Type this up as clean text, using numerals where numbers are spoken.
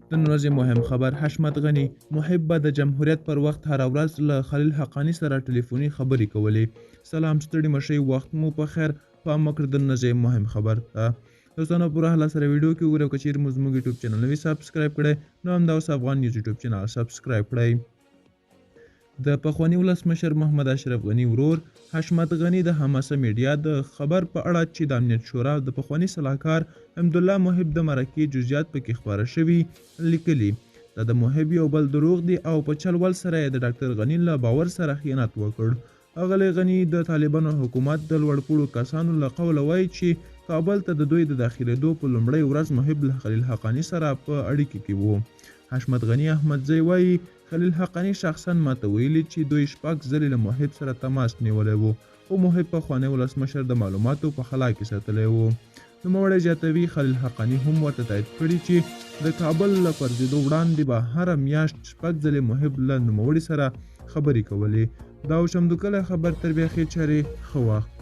د ورځې مهم خبر. حشمت غني محب به د جمهوریت پر وخت هر ورځ له خلیل حقانی سره ټلیفوني خبرې کولې. سلام ستړي مشئ، وخت مو په خیر. پام وکړه د ورځې مهم خبر ته. دوستانو پوره حاله سره ویډیو کې وګورئ. که چیرې مو زموږ یوټیوب چینل نوی سبسکرایب کړئ نو همدا اوس افغان نیوز یوټیوب چینل سبسکرایب کړئ. د پخواني ولسمشر محمد اشرف غني ورور حشمت غني د حماسه میډیا د خبر په اړه چې د امنیت شورا د پخواني سلاکار حمدالله محب د مرکې جزئیات پکې خپاره شوي لیکلي. دا د محب یو بل دروغ دی او په چل ول سره د ډاکټر غني له باور سره خیانت وکړ. اغلی غني د طالبانو حکومت د لوړپوړو کسانو له قوله وایي چې کابل ته د دوی د داخلېدو په لومړۍ ورځ محب له خلیل حقانی سره په اړیکې کې وو. حشمت غني احمدزی وایي خلیل حقانی شخصا ماته ویلي چې دوی شپږ ځلې له محب سره تماس نیولی وو او محب پخوانی ولسمشر د معلوماتو په خلا کې ساتلی وو. نوموړی زیاتوي خلیل حقانی هم ورته تایید کړي چې د کابل له پرځېدو وړاندې به هره میاشت شپږ ځلې محب له نوموړي سره خبرې کولې. دا اوس همدوکلی خبر تر بیا ښې چارې ښه وخت.